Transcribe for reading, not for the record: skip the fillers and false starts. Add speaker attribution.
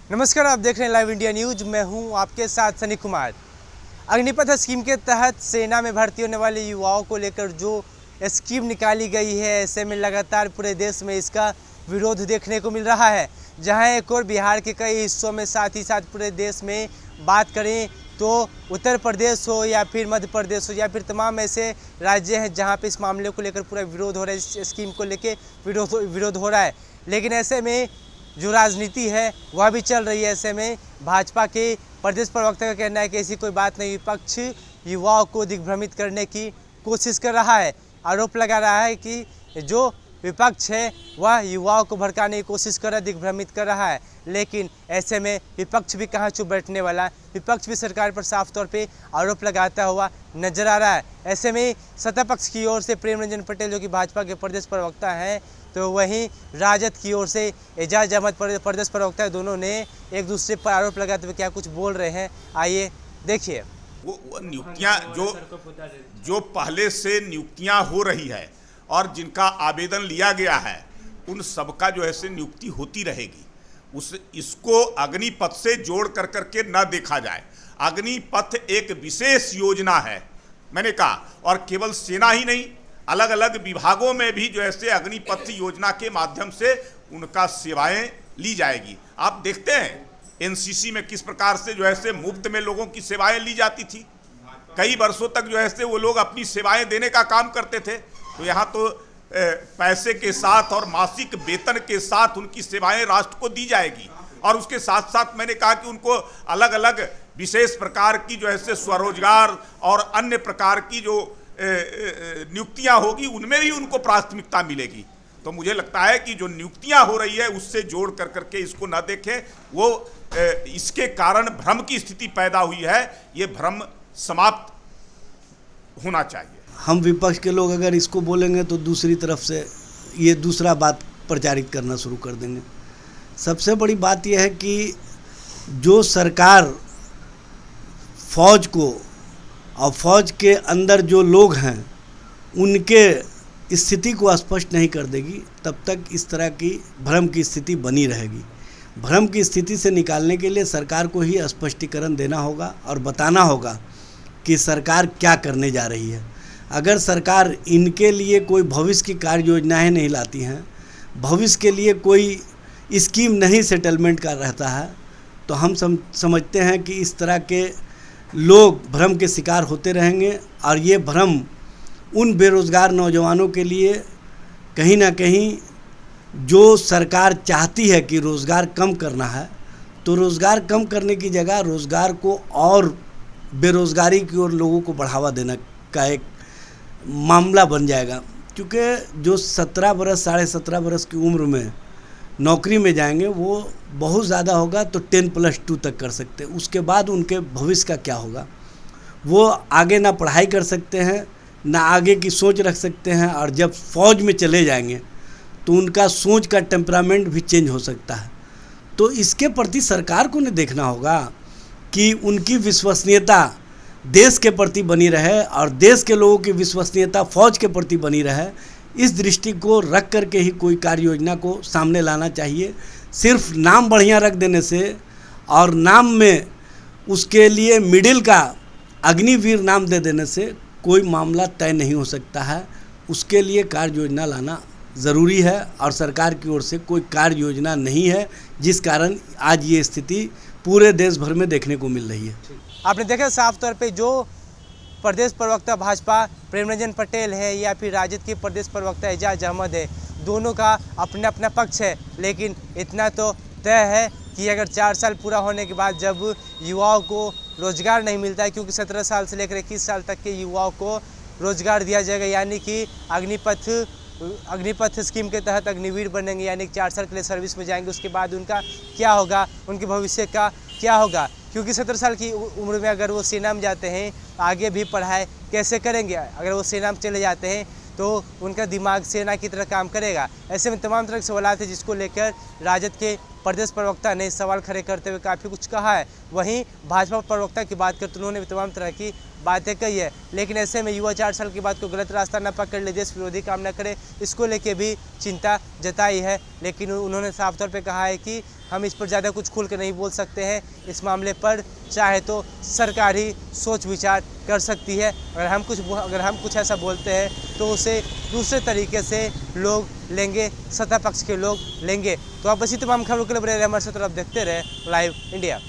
Speaker 1: नमस्कार, आप देख रहे हैं लाइव इंडिया न्यूज। मैं हूं आपके साथ सनी कुमार। अग्निपथ स्कीम के तहत सेना में भर्ती होने वाले युवाओं को लेकर जो स्कीम निकाली गई है, ऐसे में लगातार पूरे देश में इसका विरोध देखने को मिल रहा है। जहां एक और बिहार के कई हिस्सों में, साथ ही साथ पूरे देश में बात करें तो उत्तर प्रदेश हो या फिर मध्य प्रदेश हो या फिर तमाम ऐसे राज्य हैं जहां पे इस मामले को लेकर पूरा विरोध हो रहा है, इस स्कीम को लेकर विरोध हो रहा है। लेकिन ऐसे में जो राजनीति है वह भी चल रही है। ऐसे में भाजपा के प्रदेश प्रवक्ता का कहना है कि ऐसी कोई बात नहीं, विपक्ष युवाओं को दिग्भ्रमित करने की कोशिश कर रहा है। आरोप लगा रहा है कि जो विपक्ष है वह युवाओं को भड़काने की कोशिश कर रहा है, दिग्भ्रमित कर रहा है। लेकिन ऐसे में विपक्ष भी कहाँ चुप बैठने वाला है। विपक्ष भी सरकार पर साफ तौर पे आरोप लगाता हुआ नजर आ रहा है। ऐसे में सत्ता पक्ष की ओर से प्रेम रंजन पटेल, जो कि भाजपा के प्रदेश प्रवक्ता हैं, तो वहीं राजद की ओर से एजाज अहमद प्रदेश प्रवक्ता है, दोनों ने एक दूसरे पर आरोप लगाते हुए क्या कुछ बोल रहे हैं, आइए देखिए।
Speaker 2: वो नियुक्तियां जो पहले से नियुक्तियां हो रही है और जिनका आवेदन लिया गया है, उन सबका जो है से नियुक्ति होती रहेगी। इसको अग्निपथ से जोड़ कर करके न देखा जाए। अग्निपथ एक विशेष योजना है, मैंने कहा, और केवल सेना ही नहीं, अलग अलग विभागों में भी जो है अग्निपथ योजना के माध्यम से उनका सेवाएं ली जाएगी। आप देखते हैं एनसीसी में किस प्रकार से जो है मुफ्त में लोगों की सेवाएं ली जाती थी। कई वर्षों तक जो है वो लोग अपनी सेवाएं देने का काम करते थे। तो यहाँ तो पैसे के साथ और मासिक वेतन के साथ उनकी सेवाएं राष्ट्र को दी जाएगी। और उसके साथ साथ मैंने कहा कि उनको अलग अलग विशेष प्रकार की जो है स्वरोजगार और अन्य प्रकार की जो नियुक्तियां होगी, उनमें भी उनको प्राथमिकता मिलेगी। तो मुझे लगता है कि जो नियुक्तियां हो रही है उससे जोड़ कर करके इसको न देखें। वो इसके कारण भ्रम की स्थिति पैदा हुई है, ये भ्रम समाप्त होना चाहिए।
Speaker 3: हम विपक्ष के लोग अगर इसको बोलेंगे तो दूसरी तरफ से ये दूसरा बात प्रचारित करना शुरू कर देंगे। सबसे बड़ी बात यह है कि जो सरकार फौज को और फौज के अंदर जो लोग हैं उनके स्थिति को स्पष्ट नहीं कर देगी, तब तक इस तरह की भ्रम की स्थिति बनी रहेगी। भ्रम की स्थिति से निकालने के लिए सरकार को ही स्पष्टीकरण देना होगा और बताना होगा कि सरकार क्या करने जा रही है। अगर सरकार इनके लिए कोई भविष्य की कार्य योजनाएँ नहीं लाती हैं, भविष्य के लिए कोई स्कीम नहीं सेटलमेंट कर रहता है, तो हम समझते हैं कि इस तरह के लोग भ्रम के शिकार होते रहेंगे। और ये भ्रम उन बेरोज़गार नौजवानों के लिए कहीं ना कहीं, जो सरकार चाहती है कि रोज़गार कम करना है, तो रोज़गार कम करने की जगह रोज़गार को और बेरोज़गारी की ओर लोगों को बढ़ावा देने का एक मामला बन जाएगा। क्योंकि जो 17 बरस, 17.5 बरस की उम्र में नौकरी में जाएंगे वो बहुत ज़्यादा होगा तो 10+2 तक कर सकते हैं। उसके बाद उनके भविष्य का क्या होगा? वो आगे ना पढ़ाई कर सकते हैं, ना आगे की सोच रख सकते हैं। और जब फौज में चले जाएंगे तो उनका सोच का टेम्परामेंट भी चेंज हो सकता है। तो इसके प्रति सरकार को ने देखना होगा कि उनकी विश्वसनीयता देश के प्रति बनी रहे और देश के लोगों की विश्वसनीयता फौज के प्रति बनी रहे। इस दृष्टि को रख करके ही कोई कार्य योजना को सामने लाना चाहिए। सिर्फ नाम बढ़िया रख देने से और नाम में उसके लिए मिडिल का अग्निवीर नाम दे देने से कोई मामला तय नहीं हो सकता है। उसके लिए कार्य योजना लाना ज़रूरी है और सरकार की ओर से कोई कार्य योजना नहीं है, जिस कारण आज ये स्थिति पूरे देश भर में देखने को मिल रही है।
Speaker 1: आपने देखा साफ तौर पे जो प्रदेश प्रवक्ता भाजपा प्रेम रंजन पटेल है या फिर राजद के प्रदेश प्रवक्ता एजाज अहमद है, दोनों का अपना अपना पक्ष है। लेकिन इतना तो तय है कि अगर 4 साल पूरा होने के बाद जब युवाओं को रोज़गार नहीं मिलता है, क्योंकि 17 साल से लेकर 21 साल तक के युवाओं को रोज़गार दिया जाएगा, यानी कि अग्निपथ स्कीम के तहत अग्निवीर बनेंगे, यानी कि 4 साल के लिए सर्विस में जाएंगे। उसके बाद उनका क्या होगा, उनके भविष्य का क्या होगा? क्योंकि 17 साल की उम्र में अगर वो सेना में जाते हैं, आगे भी पढ़ाई कैसे करेंगे? अगर वो सेना में चले जाते हैं तो उनका दिमाग सेना की तरह काम करेगा। ऐसे में तमाम तरह के सवाल हैं जिसको लेकर राजद के प्रदेश प्रवक्ता ने सवाल खड़े करते हुए काफ़ी कुछ कहा है। वहीं भाजपा प्रवक्ता की बात करते उन्होंने भी तमाम तरह की बातें कही है। लेकिन ऐसे में युवा 4 साल के बाद को गलत रास्ता न पकड़ ले, देश विरोधी काम न करे, इसको लेके भी चिंता जताई है। लेकिन उन्होंने साफ तौर पे कहा है कि हम इस पर ज़्यादा कुछ खुल कर नहीं बोल सकते हैं। इस मामले पर चाहे तो सरकार ही सोच विचार कर सकती है। अगर हम कुछ ऐसा बोलते हैं तो उसे दूसरे तरीके से लोग लेंगे, सत्ता पक्ष के लोग लेंगे। तो आप बस तमाम खबरों के लिए बने रहे हमारे साथ और आप देखते रहे लाइव इंडिया।